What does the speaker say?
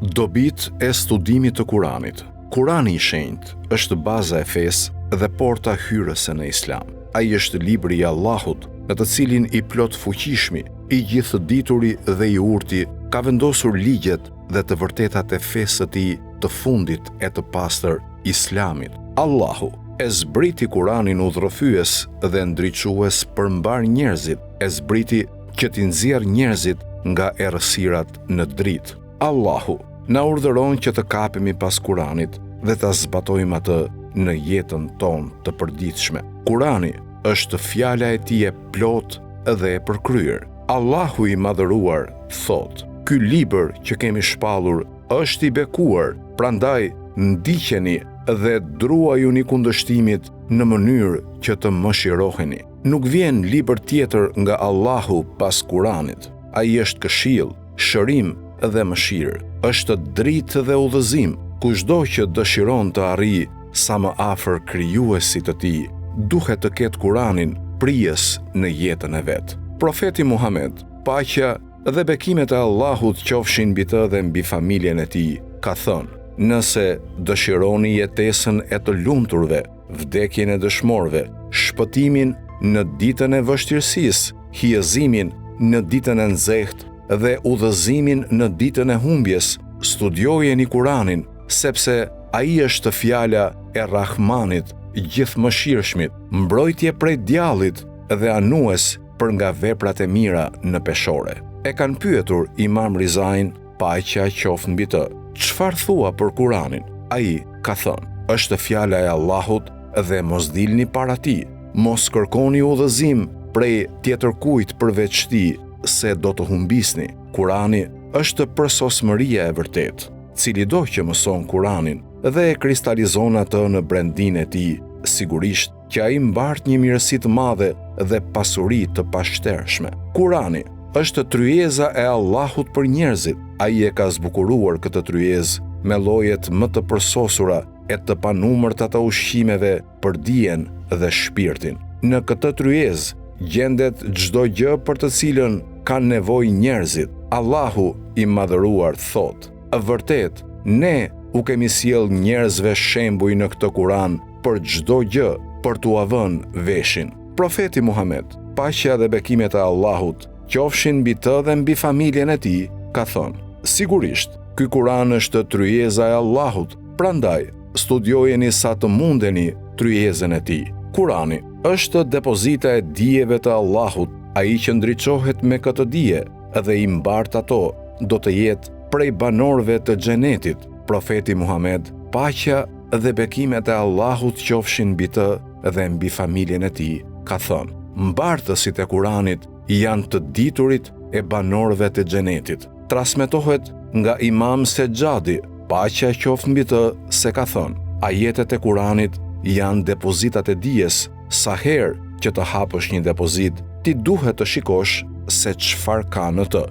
Dobit e studimit të Kuranit. Kurani i shenjtë është baza e fesë dhe porta hyrëse në Islam. Ai është libri i Allahut, në të cilin i plot fuqishmi, i gjithëdituri dhe i urti, ka vendosur ligjet dhe të vërtetat e fesë së tij të fundit e të pastër Islamit. Allahu e zbriti Kuranin udhërrëfyes dhe ndriçues për mbar njerëzit, e zbriti që t'i nxjerrë njerëzit nga errësirat në dritë. Allahu na urdhëron që të kapemi pas Kuranit dhe ta zbatojmë atë në jetën tonë të përditshme. Kurani është fjala e tij e plot dhe e përkryer. Allahu i madhëruar thotë: "Ky libër që kemi shpallur është i bekuar, prandaj ndiqeni dhe druajuni kundërshtimit në mënyrë që të mëshiroheni." Nuk vjen libër tjetër nga Allahu pas Kuranit. Ai është këshill, shërim dhe mëshirë. Është dritë dhe udhëzim. Kushdo që dëshiron të arrijë sa më afër krijuesit të tij, duhet të ketë Kuranin prijes në jetën e vet. Profeti Muhammed, paqja dhe bekimet e Allahut qofshin mbi të dhe mbi familjen e tij, ka thënë: "Nëse dëshironi jetesën e të lumturve, vdekjen e dëshmorëve, shpëtimin në ditën e vështirësisë, hijezimin në ditën e nxehtë dhe udhëzimin në ditën e humbjes, studiojeni Kuranin, sepse ai është fjala e Rahmanit, gjithmëshirshmit, mbrojtje prej djallit dhe anues për nga veprat e mira në peshore." E kanë pyetur Imam Rizain, paqja qoftë mbi të: "Çfarë thua për Kuranin?" Ai ka thënë: "Është fjala e Allahut dhe mos dilni para tij. Mos kërkoni udhëzim prej tjetërkujt përveç tij, se do të humbisni. Kurani është përsosmëria e vërtetë. Cili do që mëson Kuranin dhe e kristalizon atë në brendin e tij, sigurisht që ai mbart një mirësi të madhe dhe pasuri të pashtershme. Kurani është tryeza e Allahut për njerëzit. Ai e ka zbukuruar këtë tryezë me llojet më të përsosura e të panumërta të ushqimeve për dijen dhe shpirtin. Në këtë tryezë gjendet çdo gjë për të cilën kanë nevojë njerëzit. Allahu i madhëruar thotë: "Vërtet, ne u kemi sjell njerëzve shembuj në këtë Kuran për çdo gjë, për t'u vënë veshin." Profeti Muhammed, paqja dhe bekimet e Allahut qofshin mbi të dhe mbi familjen e tij, ka thënë: "Sigurisht, ky Kuran është tryeza e Allahut, prandaj studiojeni sa të mundeni tryezën e tij." Kurani është depozita e dijeve të Allahut. Ai që ndriçohet me këtë dije dhe i mbart ato, do të jetë prej banorëve të xhenetit. Profeti Muhammed, paqja dhe bekimet e Allahut qofshin mbi të dhe mbi familjen e tij, ka thënë: "Mbartësit e Kuranit janë të diturit e banorëve të xhenetit." Transmetohet nga Imam Sejjadi, paqja qoftë mbi të, se ka thënë: "Ajetet e Kuranit janë depozitat e dijes. Sa herë që të hapësh një depozit, ti duhet të shikosh se çfarë ka në të.